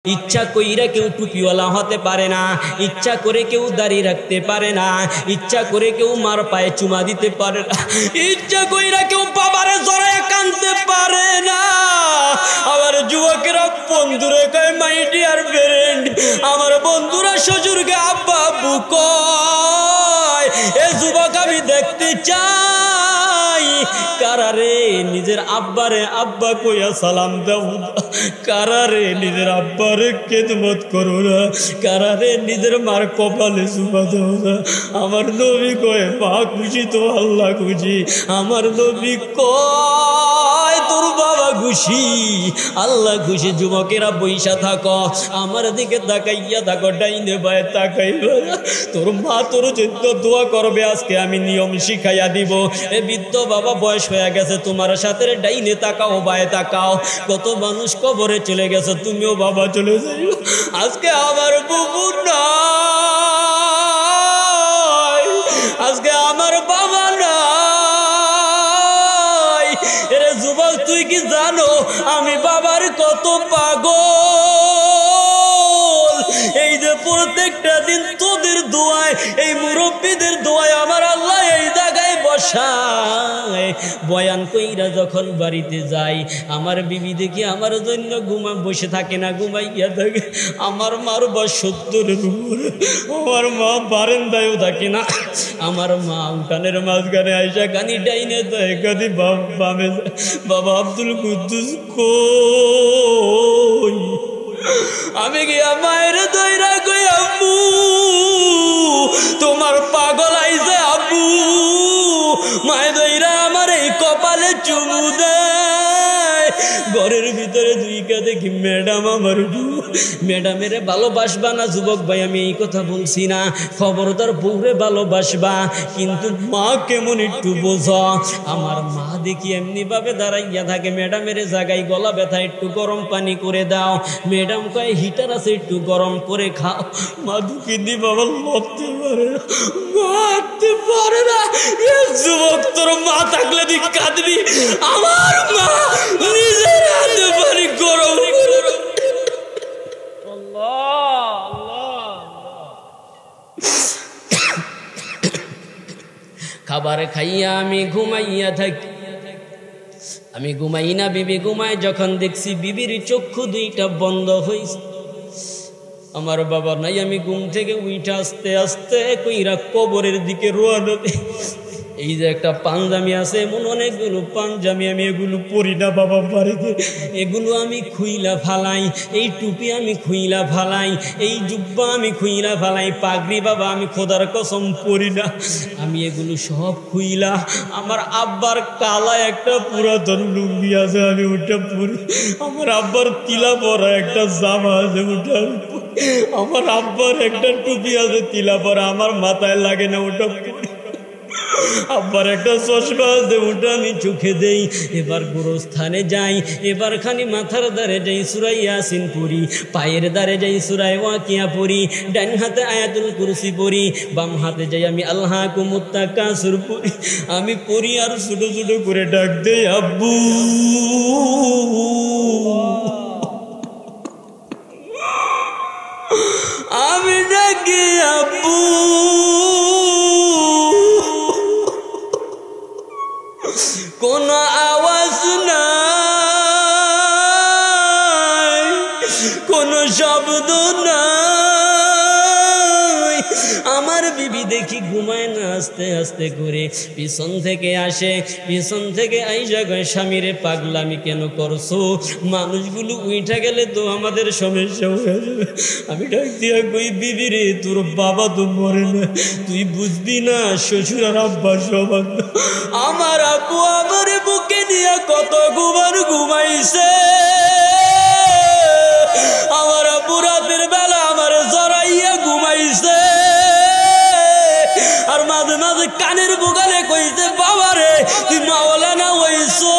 ইচ্ছা কইরা কেউ টুপিওয়ালা হতে পারে না, ইচ্ছা করে কেউ দাড়ি রাখতে পারে না, ইচ্ছা করে কেউ মার পায়ে চুমা দিতে পারে না, ইচ্ছা কইরা কেউ বাবারে জড়ায় কাঁদতে পারে না। আমার যুবকেরা বন্ধুরে কয় মাই ডিয়ার ফ্রেন্ড, আমার বন্ধুরা শ্বশুরকে আব্বা আব্বু কয়। এ যুবক আমি দেখতে চাই কারারে নিজের আব্বারে আব্বা কইয়া সালাম দাও, কারারে নিজের আব্বারে খেদমত করো না, কারারে নিজের মার কপালে চুমা দাও না। আমার নবী কয় মা খুশি তো আল্লাহ খুশি, আমার নবী কয় তোর বাবা খুশি আল্লাহ খুশি। যুবকেরা বইসা থাকো, আমার দিকে তাকাইয়া থাকো, ডাইনে বায়ে তাকাইবা না। তোর মা তোর জন্য দোয়া করবে, আজকে আমি নিয়ম শিখাইয়া দিব। এ বৃদ্ধ বাবা বয়স হয়ে গেছে, তোমার সাথে ডাইনে তাকাও বায়ে তাকাও। কত মানুষ কবরে চলে গেছে, তুমিও বাবা চলে যাইও। আজকে আমার বুবু নাই, আজকে আমার বাবা নাই। এরে যুবক তুই কি জানো আমি বাবার কত পাগল? এই যে প্রত্যেকটা দিন তোদের দোয়ায়, এই মুরব্বীদের দোয়ায় আমার আল্লাহ এই জায়গায় বসায়। বয়ান কইরা যখন বাড়িতে যাই, আমার বিবি দেখি আমার জন্য বসে থাকে না, ঘুমাইয়া থাকে। আমার মার বয়স 70-এর উপরে, আমার মা বারান্দায়ও থাকে না। আমার মা উঠানের মাঝখানে আইসা কানি ডাইনে যায়, কানি বামে যায়। বাবা আব্দুল কুদ্দুস কই? আমি গিয়া মায়ের দইরা কই আব্বু তোমার পাগল আইছে আব্বু। মায়ের দইরা আমার এই কপালে চুমু দেয়। ঘরের ভিতরে দুইকা দেখি ম্যাডাম আমার ম্যাডামের ভালোবাসবা না যুবক ভাই, আমি এই কথা বলছি না। খবরদার বউরে ভালোবাসবা, কিন্তু মা কেমন একটু বোঝো। আমার মা দেখি এমনি ভাবে দাঁড়াইয়া থাকে, ম্যাডামের জায়গায় গলা ব্যথা, একটু গরম পানি করে দাও। ম্যাডাম কয় হিটার আছে একটু গরম করে খাও। মা দুঃখী দি বাবা লড়তে পারে না, মারতে পারে না। যুবক তোর মা থাকলে তুই কাঁদবি, আমার মা নিজের হাতে পানি গরম করে। খাবার খাইয়া আমি ঘুমাইয়া থাকি, আমি ঘুমাই না, বিবি ঘুমায়। যখন দেখছি বিবির চক্ষু দুইটা বন্ধ হয়েছে, আমার বাবা নাই। আমি ঘুম থেকে উইঠা আস্তে আস্তে কইরা কবরের দিকে রোয়ানা। এই যে একটা পাঞ্জামি আছে, এমন অনেকগুলো পাঞ্জামি, আমি এগুলো পরি না বাবা বাড়িতে। এগুলো আমি খুইলা ফালাই, এই টুপি আমি খুইলা ফালাই, এই জুব্বা আমি খুইলা ফালাই, পাগড়ি বাবা আমি খোদার কসম পরি না। আমি এগুলো সব খুইলা, আমার আব্বার কালা একটা পুরাতন লুঙ্গি আছে আমি ওটা পরি, আমার আব্বার তিলা পরা একটা জামা আছে ওটা আমি পরি, আমার আব্বার একটা টুপি আছে তিলা পরা, আমার মাথায় লাগে না ওটা পরি, আব্বার একটা চশমা আছে ওটা আমি চোখে দেই। এবার গোরস্থানে যাই, এবার খানি মাথার দ্বারে যাই সূরা ইয়াসিন পড়ি, পায়ের দ্বারে যাই সূরা ওয়াকিয়া পড়ি, ডান হাতে আয়াতুল কুরসি পড়ি, বাম হাতে যাই আমি আলহাকুমুত তাকাসুর পড়ি। আমি পড়ি আর ছোট ছোট করে ডাক দেই আব্বু। আমি ডাকি আব্বু, কোন আওয়াজ নাই, কোন শব্দ নাই। আমার বিবি দেখি ঘুমায় না, আস্তে আস্তে করে পিছন থেকে আসে, পিছন থেকে আইসা কয় স্বামীরে পাগলামি কেন করছো? মানুষগুলো উইঠা গেলে তো আমাদের সমস্যা হয়ে যাবে। আমি ডাক দিয়া কই বিবি রে, তোর বাবা তো মরে না, তুই বুঝবি না, শ্বশুর আর আব্বা সমান। আমার আব্বু আমার বুকে নিয়ে কত ঘুমাইছে। আমার আব্বু রাতের বেলা আমার জড়াইয়া ঘুমাইছে, আর মাঝে মাঝে কানের বুগালে কইছে বাবা রে তুই মাওলানা হইছো।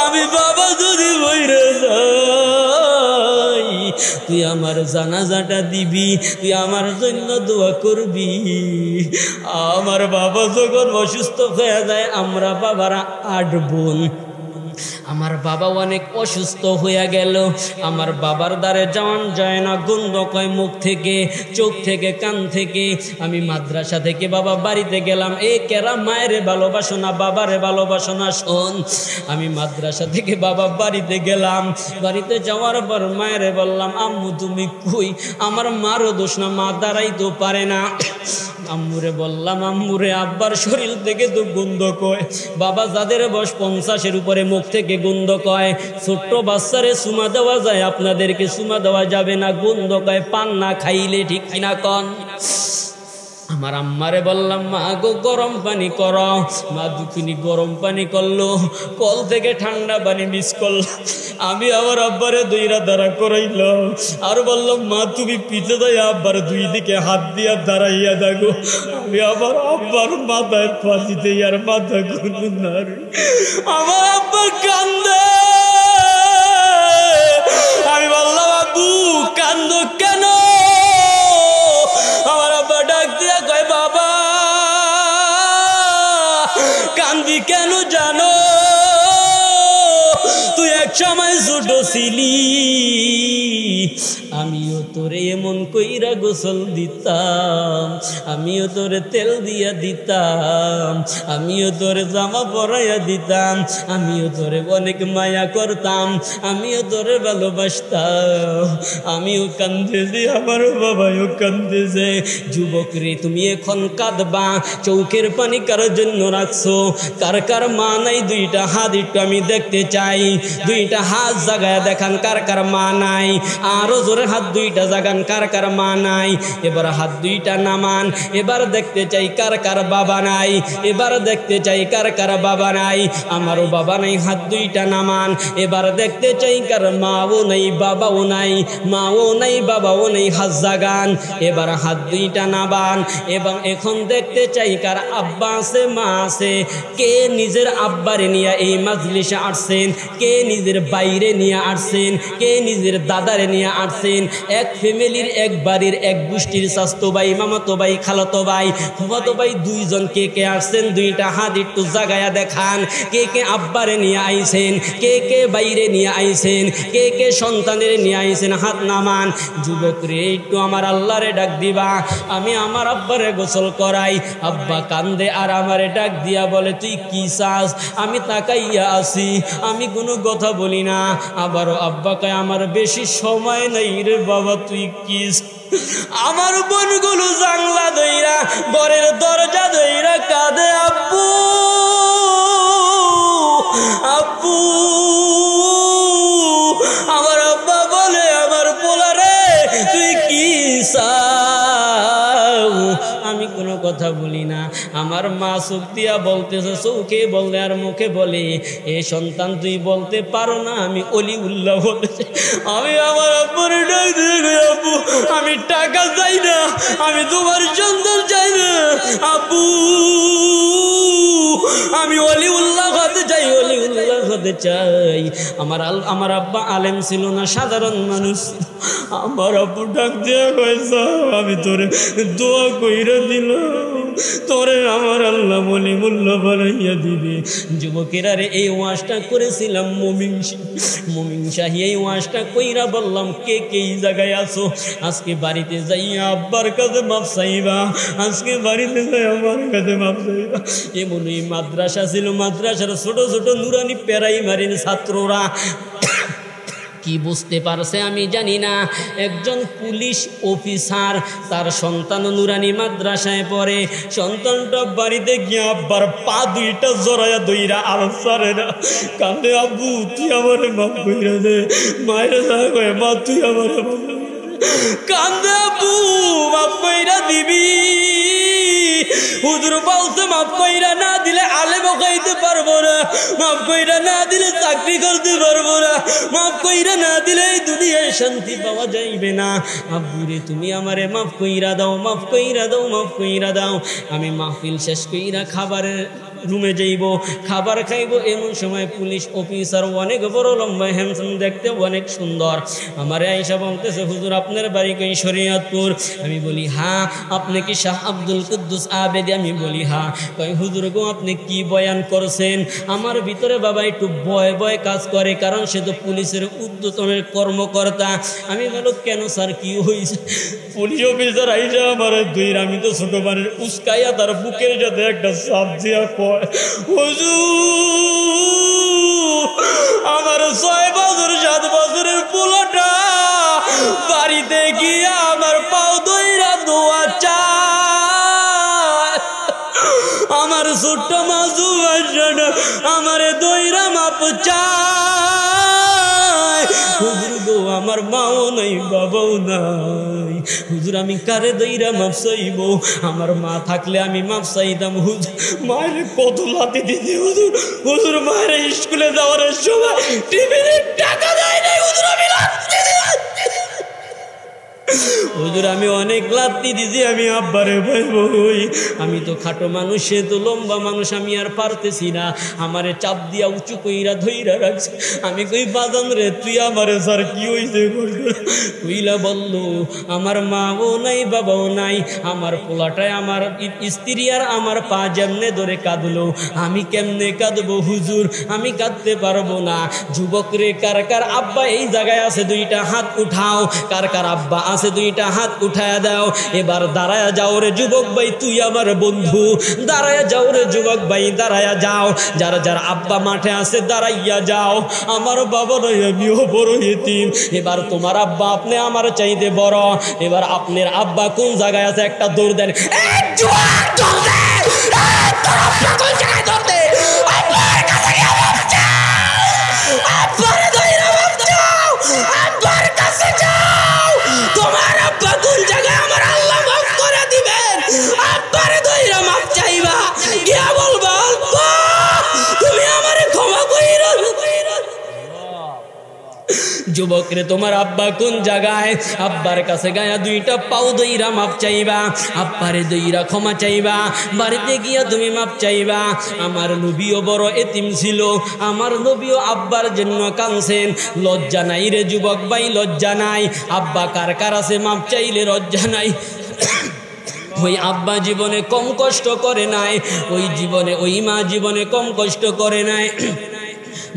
আমি বাবা যদি বইরে যাই, তুই আমার জানাজাটা দিবি, তুই আমার জন্য দোয়া করবি। আমার বাবা যখন অসুস্থ হয়ে যায়, আমরা বাবারা 8 বোন, আমার বাবা অনেক অসুস্থ হয়ে গেল। আমার বাবার দ্বারে যাওয়ান যায় না, গন্ধ কয় মুখ থেকে, চোখ থেকে, কান থেকে। আমি মাদ্রাসা থেকে বাবা বাড়িতে গেলাম। এ কেরা মায়ের ভালোবাসো না বাবারে ভালোবাসো না শোন। আমি মাদ্রাসা থেকে বাবা বাড়িতে গেলাম। বাড়িতে যাওয়ার পর মায়ের বললাম, আম্মু তুমি কই? আমার মারও দোষ না, মা দাঁড়াইতে পারে না। আম্মুরে বললাম, আম্মুরে আব্বার শরীর থেকে তো গন্ধ কয়। বাবা যাদের বয়স 50-এর উপরে মুখ থেকে গন্ধ কয়। ছোট্ট বাচ্চারে চুমা দেওয়া যায়, আপনাদেরকে চুমা দেওয়া যাবে না, গন্ধ কয় পান না খাইলে, ঠিক না কন? আমার আম্মারে বললাম, মা গো গরম পানি করো। মা দুখানি গরম পানি করলো, কল থেকে ঠান্ডা পানি মিস করল। আমি আমার আব্বারে দুইরা দাঁড়া করাইল আর বললাম, মা তুমি পিছে যাই আব্বার দুই দিকে হাত দিয়া দাঁড়াইয়া দেখো। আমি আমার আব্বার মাথায় ফাঁসিতে আর মাথা গুনুনার। আমার আব্বা কান্দে। আমি বললাম, আব্বু কান্দ কেন? আমার আব্বা ডাক দিয়া কয়, বাবা কান্দি কেন জানো? তুই এক সময় ছোট ছিলি, আমিও তোরে এমন কইরা গোসল দিতাম, আমিও তোরে তেল দিয়া দিতাম, আমিও তোরে জামা পরাইয়া দিতাম, আমিও তোরে অনেক মায়া করতাম, আমিও তোরে ভালোবাসতাম। আমিও কান্দেছি, আমার বাবাও কান্দেছে। যুবক রে, তুমি এখন কাঁদবা, চৌকের পানি কার জন্য রাখছো? কার কার মা নাই? দুইটা হাত একটু আমি দেখতে চাই। দুইটা হাত জাগায় দেখান কার কার মা নাই। আরো জোরে হাত দুইটা জাগান কার কার মা নাই। এবার হাত দুইটা নামান। এবার দেখতে চাই কার কার বাবা নাই। এবার দেখতে চাই কার কার বাবা নাই। আমারও বাবা নাই, হাত দুইটা নামান। এবার দেখতে চাই কার মাও নাই, বাবাও নাই, মাও নাই, বাবাও নাই, হাত জাগান। এবার হাত দুইটা নামান। এবং এখন দেখতে চাই কার আব্বা আছে, মা আছে। কে নিজের আব্বারে নিয়ে এই মাজলিসে আসছেন? কে নিজের বাইরে নিয়ে আসছেন? কে নিজের দাদারে নিয়ে আসছেন? এক ফ্যামিলির, এক বাড়ির, এক গোষ্ঠীর স্বাস্থ্য ভাই, মামাতো ভাই, খালাতো ভাই, ফুফাতো ভাই, দুইজন কে কে আসছেন? দুইটা হাত একটু জাগায়া দেখান। কে কে আব্বারে নিয়ে আইছেন? কে কে বাইরে নিয়ে আইছেন? কে কে সন্তানের নিয়ে আইছেন? হাত নামান। যুবক রে, একটু আমার আল্লাহরে ডাক দিবা। আমি আমার আব্বারে গোসল করাই। আব্বা কান্দে আর আমারে ডাক দিয়া বলে, তুই কি চাস? আমি তাকাইয়া আছি, আমি কোনো কথা বলি না। আবারও আব্বা কয়, আমার বেশি সময় নাই রে বাবা, তুই কি? আমার বোনগুলো জানলা ধইরা, ঘরের দরজা ধইরা কাঁদে, আব্বু আব্বু। আমার আব্বা বলে, আমার পোলা রে তুই কি চাও? আমি কোনো কথা বলি না। আমার মা চোখ দিয়া বলতেছে, চোখে বলে আর মুখে বলে, এ সন্তান তুই বলতে পারো না আমি অলি উল্লাহ বলেছি। আমি আমার আব্বুর ডাক দিয়ে, আব্বু আমি টাকা চাই না, আমি তোমার সন্তান চাই না, আব্বু আমি অলি উল্লাহ হতে চাই, অলি উল্লাহ হতে চাই। আমার আব্বা আলেম ছিল না, সাধারণ মানুষ। আমার আব্বু ডাক দিয়া কইছে, আমি তোরে দোয়া কইরা দিলাম, তোরে আমার আল্লাহ মলি মূল্য বানাইয়া দিবে। যুবকেরা রে, এই ওয়াজটা করেছিলাম মমিন শাহী। এই ওয়াজটা কইরা বললাম, কে কে এই জায়গায় আছো? আজকে বাড়িতে যাইয়া আব্বার কাছে মাপ চাইবা। আজকে বাড়িতে যাই আমার কাছে মাপ চাইবা। এমনই মাদ্রাসা ছিল, মাদ্রাসার ছোট ছোট নুরানি প্রাইমারির ছাত্ররা কি বুঝতে পারছে আমি জানি না। একজন পুলিশ অফিসার, তার সন্তান নুরানি মাদ্রাসায় পড়ে। সন্তানটা বাড়িতে গিয়ে আব্বার পা দুইটা জড়াইয়া দইরা আলসারে না কান্দে, আব্বু তুই আমার মাফ কইরা দে। মায়ের কয়, মা তুই আমার মাফ কান্দে, আব্বু মাফ কইরা দিবি। হুজুর বলছে মাফ কইরা না দিলে আলেমও খাইতে পারবো না, মাফ কইরা না দিলে চাকরি করতে পারবো না, মাফ কইরা না দিলে এই দুনিয়ায় শান্তি পাওয়া যাইবে না। আব্বুরে তুমি আমারে মাফ কইরা দাও, মাফ কইরা দাও, মাফ কইরা দাও। আমি মাহফিল শেষ কইরা খাবারের রুমে যাইব, খাবার খাইব। এমন সময় পুলিশ অফিসার অনেক বড় লম্বা হ্যান্ডসাম, দেখতে অনেক সুন্দর, আমার আয়েশা বলতেছে হুজুর আপনার বাড়ি কই? শরীয়তপুর। আমি বলি হ্যাঁ। আপনি কি শাহ আব্দুল কুদ্দুস আবেদি? আমি বলি হ্যাঁ। কই হুজুর গো আপনি কি বয়ান করছেন? আমার ভিতরে বাবা একটু ভয় ভয় কাজ করে, কারণ সে তো পুলিশের ঊর্ধ্বতনের কর্মকর্তা। আমি বলো কেন স্যার কি হয়েছে? পুলিশ অফিসার আইসা আমার দুই, আমি তো ছোট মানুষ, উস্কাইয়া তার বুকের সাথে একটা চাপ দিয়া কয় হুজুর আমার 6 বছর 7 বছরের পোলাটা বাড়িতে গিয়া আমার পাও দইরা দোয়া চায়, আমার ছোট্ট মাসুম আসনা আমারে দইরা মাপ চায়। হুজুর গো আমার মাও নাই বাবাও নাই, হুজুর আমি কারে দইরা মাপ চাইব? আমার মা থাকলে আমি মাপ চাইতাম। হুজুর মায়ের কত লাথি দিদি হুজুর, হুজুর মায়ের স্কুলে যাওয়ার সময় টিফিনের টাকা দেয় নাই হুজুর, আমি লাথি হুজুর আমি অনেক লাথি দিছি, আমি আব্বারে বই। আমি তো খাটো মানুষ, সে তো লম্বা মানুষ, আমি আর পারতেছি না, আমারে চাপ দিয়া উঁচু কইরা ধইরা রাখছে। আমি কই বাজান রে তুই আমারে স্যার কি হইছে? কইলা বলল আমার মাও নাই বাবাও নাই, আমার পোলাটায় আমার স্ত্রী আর আমার পা যেমনে ধরে কাঁদলো, আমি কেমনে কাঁদবো হুজুর? আমি কাঁদতে পারবো না। যুবক রে কার কার আব্বা এই জায়গায় আছে? 2টা হাত উঠাও। কার কার আব্বা আছে? 2টা হাত উঠায়া দাও। এবার দাঁড়ায়া যাও রে যুবক ভাই, তুই আমার বন্ধু, দাঁড়ায়া যাও রে যুবক ভাই, দাঁড়ায়া যাও। যার যার আব্বা মাঠে আছে দাঁড়াইয়া যাও। আমার বাবা নয়, আমিও বড় এতিম। এবার তোমার আব্বা আপনি আমার চাইতে বড়, এবার আপনার আব্বা কোন জায়গায় আছে একটা দৌড় দেন। তোমার আব্বা কোন জায়গায় আমার আল্লাহ মাফ করে দিবেন, আব্বারে দইরা মাফ চাইবা, গিয়া বলবা তুমি আমারে ক্ষমা কইরা। যুবক রে তোমার আব্বা কোন জায়গায়? আব্বার কাছে গায়া 2টা পাও দইরা মাপ চাইবা, আব্বারে দইরা ক্ষমা চাইবা, বাড়িতে গিয়া তুমি মাপ চাইবা। আমার নবীও বড় এতিম ছিল, আমার নবীও আব্বার জন্য কাঁদছেন। লজ্জা নাই রে যুবক ভাই, লজ্জা নাই। আব্বা কার কার আছে মাপ চাইলে লজ্জা নাই? ওই আব্বা জীবনে কম কষ্ট করে নাই, ওই জীবনে ওই মা জীবনে কম কষ্ট করে নাই।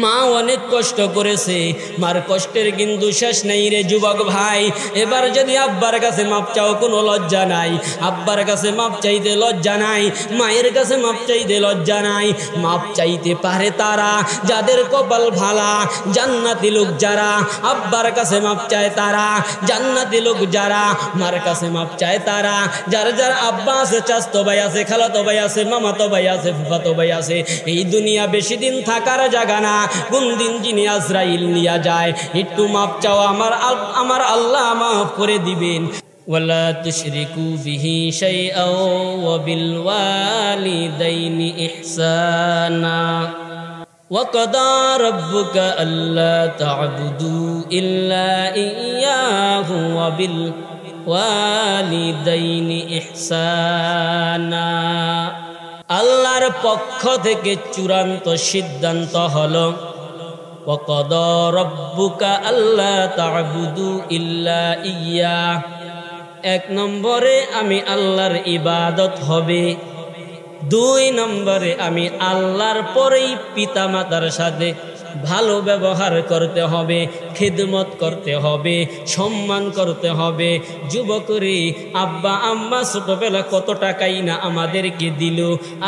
মা অনেক কষ্ট করেছে, মার কষ্টের কিন্তু শেষ নেই রে যুবক ভাই। এবার যদি আব্বার কাছে মাপ চাও কোনো লজ্জা নাই, আব্বার কাছে মাপ চাইতে লজ্জা নাই, মায়ের কাছে মাপ চাইতে লজ্জা নাই। মাপ চাইতে পারে তারা যাদের কপাল ভালা, জান্নাতি লোক যারা। আব্বার কাছে মাপ চায় তারা জান্নাতি লোক যারা, মার কাছে মাপ চায় তারা যার যার আব্বা আছে, চাচতো ভাই আছে, খালাতো ভাই আছে, মামাতো ভাই আছে, ফুফাতো ভাই আছে। এই দুনিয়া বেশি দিন থাকার জায়গা না, কোন দিন যিনি আজরাইল নিয়ে যায়। একটু মাপ চাও, আমার আল্লাহ মাফ করে দিবেন। ওয়ালা তুশরিকু বিহি শাইআন ওয়া বিল ওয়ালিদাইনি ইহসানা ওয়া কাদা রাব্বুকা আল্লা তা'বুদু ইল্লা ইয়্যাহু ওয়া বিল ওয়ালিদাইনি ইহসানা। আল্লাহর পক্ষ থেকে চূড়ান্ত সিদ্ধান্ত হলো ওয়া কাদা রাব্বুকা আল্লা তা'বুদু ইল্লা ইয়্যা। 1 নম্বরে আমি আল্লাহর ইবাদত হবে, 2 নম্বরে আমি আল্লাহর পরেই পিতা মাতার সাথে ভালো ব্যবহার করতে হবে, খিদমত করতে হবে, সম্মান করতে হবে। যুবকরে আব্বা আম্মা ছোটবেলা কত টাকাই না আমাদেরকে দিল,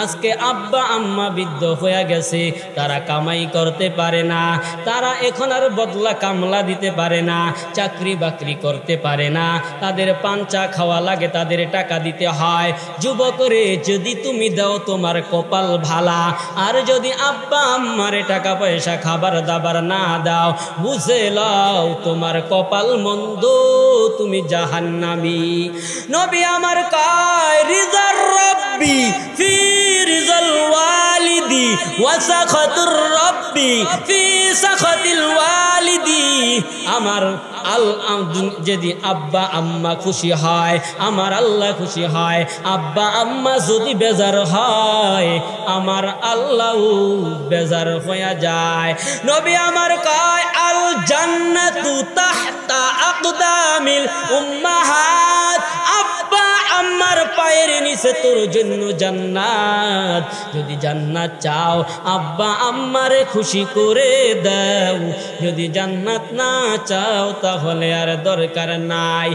আজকে আব্বা আম্মা বৃদ্ধ হয়ে গেছে, তারা কামাই করতে পারে না, তারা এখন আর বদলা কামলা দিতে পারে না, চাকরি বাকরি করতে পারে না, তাদের পাঞ্চা খাওয়া লাগে, তাদের টাকা দিতে হয়। যুবকরে যদি তুমি দাও তোমার কপাল ভালা, আর যদি আব্বা আম্মারে টাকা পয়সা খাবার দাবার না দাও, বুঝে লাও তোমার কপাল মন্দ, তুমি জাহান্নামী। নবী আমার কয় রিজার রব্বি ফি রিজাল ওয়ালিদি ওয়া সাখাতুর রব্বি ফি সাখাতিল ওয়ালিদি। আমার যদি আব্বা আম্মা খুশি হয়, আমার আল্লাহ খুশি হয়। আব্বা আম্মা যদি বেজার হয়, আমার আল্লাহও বেজার হয়ে যায়। নবী আমার কয়, আল জান্নাতু তাহতা আকদামিল উম্মাহাত। আব্বা আম্মার পায়ের নিচে তোর জন্য জান্নাত। যদি জান্নাত চাও, আব্বা আম্মারে খুশি করে দাও। যদি জান্নাত না চাও, তাহলে আর দরকার নাই।